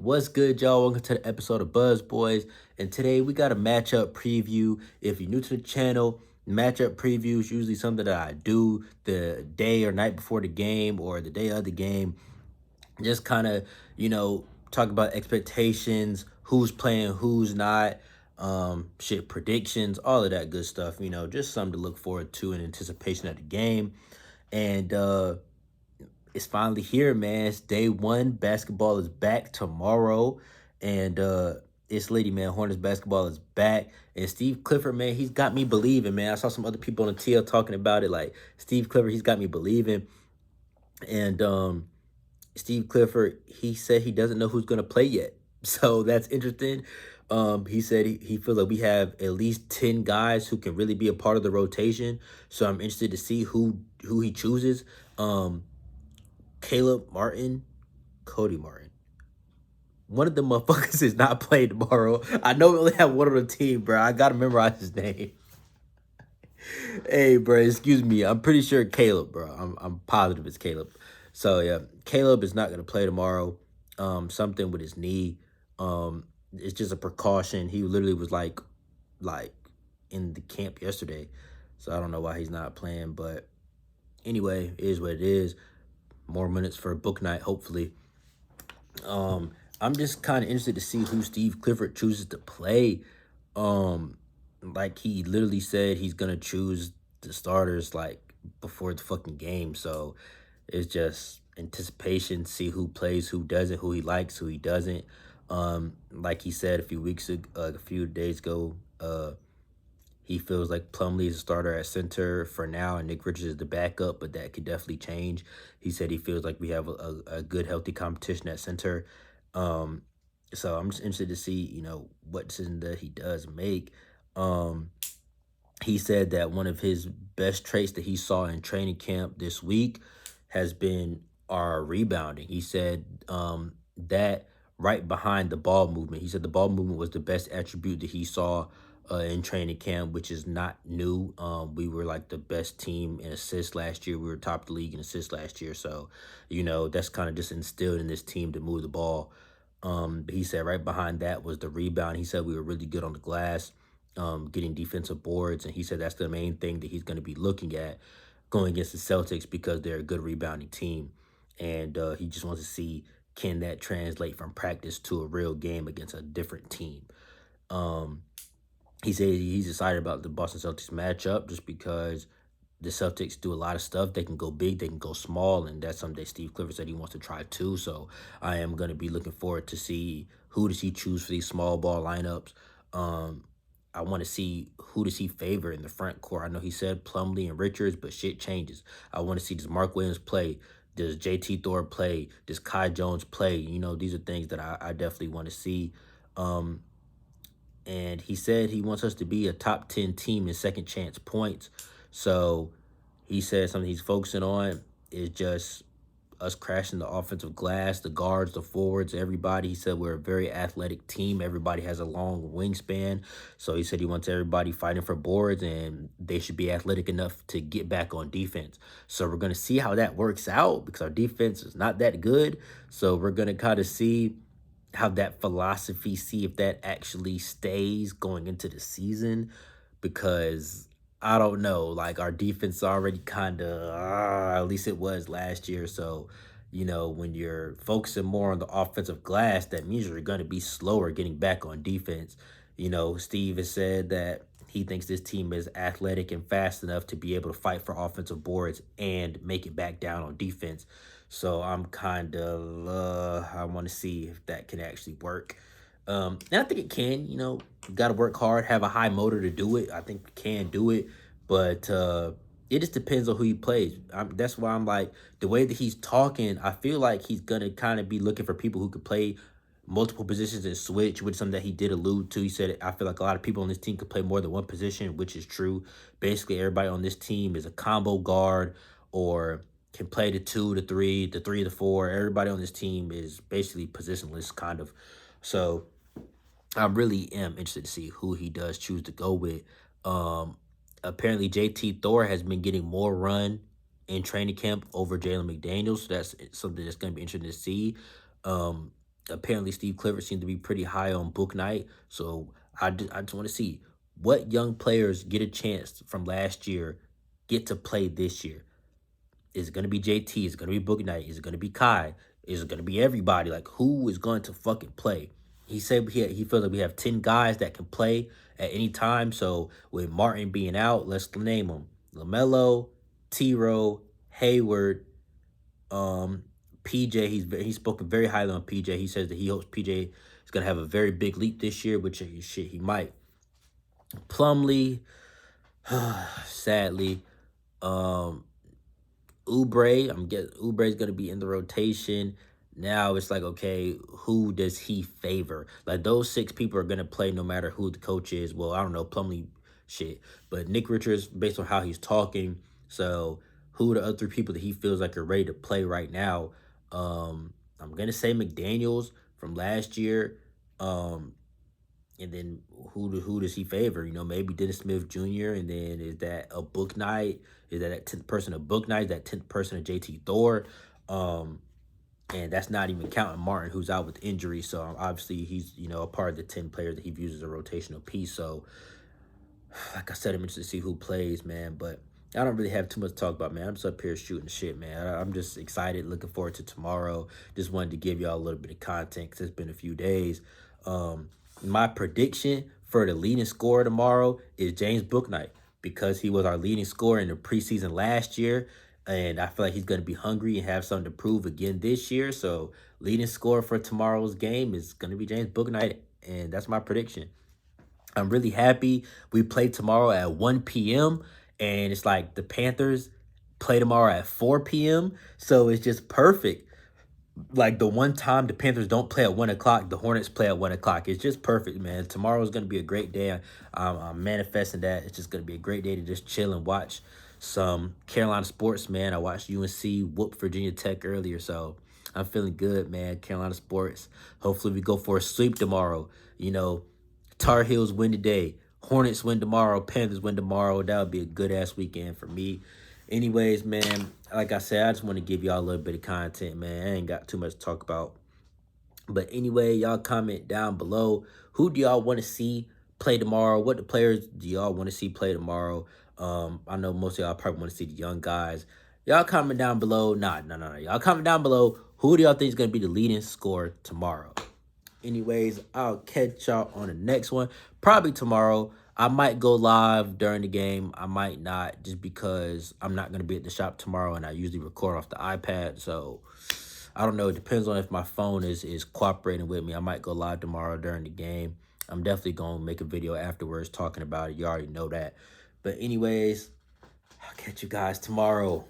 What's good, y'all? Welcome to the episode of Buzz Boys. And today we got a matchup preview. If you're new to the channel, matchup preview is usually something that I do the day or night before the game or the day of the game. Just kind of, talk about expectations, who's playing, who's not, shit, predictions, all of that good stuff. Just something to look forward to in anticipation of the game. And it's finally here, man. It's day one. Basketball is back tomorrow. And it's lady, man. Hornets basketball is back. And Steve Clifford, man, he's got me believing, man. I saw some other people on the TL talking about it. Like Steve Clifford, he's got me believing. And Steve Clifford, he said he doesn't know who's gonna play yet. So that's interesting. He said he feels like we have at least 10 guys who can really be a part of the rotation. So I'm interested to see who he chooses. Caleb Martin, Cody Martin. One of the motherfuckers is not playing tomorrow. I know we only have one on the team, bro. I gotta memorize his name. Hey, bro, excuse me. I'm pretty sure Caleb, bro. I'm positive it's Caleb. So yeah, Caleb is not gonna play tomorrow. Something with his knee. It's just a precaution. He literally was like in the camp yesterday. So I don't know why he's not playing, but anyway, it is what it is. More minutes for book night, hopefully. I'm just kind of interested to see who Steve Clifford chooses to play. Um, like he literally said he's gonna choose the starters like before the fucking game. So it's just anticipation, see who plays, who doesn't, who he likes, who he doesn't. Like he said a few weeks ago, a few days ago, he feels like Plumlee is a starter at center for now, and Nick Richards is the backup, but that could definitely change. He said he feels like we have a good, healthy competition at center. Um, so I'm just interested to see, what decision that he does make. Um, he said that one of his best traits that he saw in training camp this week has been our rebounding. He said that right behind the ball movement. He said the ball movement was the best attribute that he saw in training camp, which is not new. We were like the best team in assists last year. We were top of the league in assists last year. So, that's kind of just instilled in this team to move the ball. But he said right behind that was the rebound. He said we were really good on the glass, getting defensive boards. And he said that's the main thing that he's going to be looking at going against the Celtics because they're a good rebounding team. And he just wants to see, can that translate from practice to a real game against a different team. Um, he said he's excited about the Boston Celtics matchup just because the Celtics do a lot of stuff. They can go big, they can go small, and that's something that Steve Clifford said he wants to try too. So I am going to be looking forward to see who does he choose for these small ball lineups. Um, I want to see who does he favor in the front court. I know he said Plumlee and Richards, but shit changes. I want to see, does Mark Williams play? Does JT Thor play? Does Kai Jones play? These are things that I definitely want to see. Um, and he said he wants us to be a top 10 team in second chance points. So he said something he's focusing on is just us crashing the offensive glass, the guards, the forwards, everybody. He said we're a very athletic team. Everybody has a long wingspan. So he said he wants everybody fighting for boards and they should be athletic enough to get back on defense. So we're going to see how that works out because our defense is not that good. So we're going to kind of see how that philosophy, see if that actually stays going into the season, because I don't know, like our defense already kind of, at least it was last year. So, when you're focusing more on the offensive glass, that means you're going to be slower getting back on defense. Steve has said that he thinks this team is athletic and fast enough to be able to fight for offensive boards and make it back down on defense. So I'm kind of, I want to see if that can actually work. And I think it can, you got to work hard, have a high motor to do it. I think we can do it, but it just depends on who he plays. That's why I'm like, the way that he's talking, I feel like he's going to kind of be looking for people who could play multiple positions and switch, which is something that he did allude to. He said, I feel like a lot of people on this team could play more than one position, which is true. Basically, everybody on this team is a combo guard or can play the 2, the 3, the 3, the 4. Everybody on this team is basically positionless, kind of. So I really am interested to see who he does choose to go with. Um, Apparently, JT Thor has been getting more run in training camp over Jalen McDaniels. So that's something that's going to be interesting to see. Um, Apparently, Steve Clifford seems to be pretty high on Book Night. So I just want to see what young players get a chance from last year get to play this year. Is it going to be JT? Is it going to be Book Night? Is it going to be Kai? Is it going to be everybody? Like, who is going to fucking play? He said he feels like we have 10 guys that can play at any time. So with Martin being out, let's name them: LaMelo, T-Row, Hayward, um, PJ. He's spoken very highly on PJ. He says that he hopes PJ is gonna have a very big leap this year, which shit he might. Plumlee, sadly, um, Oubre's gonna be in the rotation. Now it's like, okay, who does he favor? Like, those 6 people are gonna play no matter who the coach is. Well, I don't know, Plumlee, shit, but Nick Richards, based on how he's talking. So who are the other 3 people that he feels like are ready to play right now? I'm gonna say McDaniels from last year. Um, and then who does he favor? You know, maybe Dennis Smith Jr. And then is that a Book Night? Is that 10th person a Book Night? Is that 10th person a JT Thor? Um, and that's not even counting Martin, who's out with injury. So obviously he's, you know, a part of the 10 players that he views as a rotational piece. So like I said, I'm interested to see who plays, man. But I don't really have too much to talk about, man. I'm just up here shooting shit, man. I'm just excited, looking forward to tomorrow. Just wanted to give y'all a little bit of content because it's been a few days. Um, my prediction for the leading scorer tomorrow is James Bouknight because he was our leading scorer in the preseason last year. And I feel like he's going to be hungry and have something to prove again this year. So leading scorer for tomorrow's game is going to be James Bouknight. And that's my prediction. I'm really happy we play tomorrow at 1 p.m. And it's like the Panthers play tomorrow at 4 p.m. So it's just perfect. Like the one time the Panthers don't play at 1 o'clock, the Hornets play at 1 o'clock. It's just perfect, man. Tomorrow is going to be a great day. I'm manifesting that. It's just going to be a great day to just chill and watch some Carolina sports, man. I watched UNC whoop Virginia Tech earlier, so I'm feeling good, man. Carolina sports. Hopefully we go for a sweep tomorrow. You know, Tar Heels win today. Hornets win tomorrow. Panthers win tomorrow. That would be a good-ass weekend for me. Anyways, man, like I said, I just want to give y'all a little bit of content, man. I ain't got too much to talk about. But anyway, y'all comment down below. Who do y'all want to see play tomorrow? What the players do y'all want to see play tomorrow? I know most of y'all probably want to see the young guys. Y'all comment down below. No. Y'all comment down below. Who do y'all think is going to be the leading scorer tomorrow? Anyways, I'll catch y'all on the next one. Probably tomorrow. I might go live during the game. I might not, just because I'm not going to be at the shop tomorrow, and I usually record off the iPad. So I don't know. It depends on if my phone is cooperating with me. I might go live tomorrow during the game. I'm definitely going to make a video afterwards talking about it. You already know that. But anyways, I'll catch you guys tomorrow.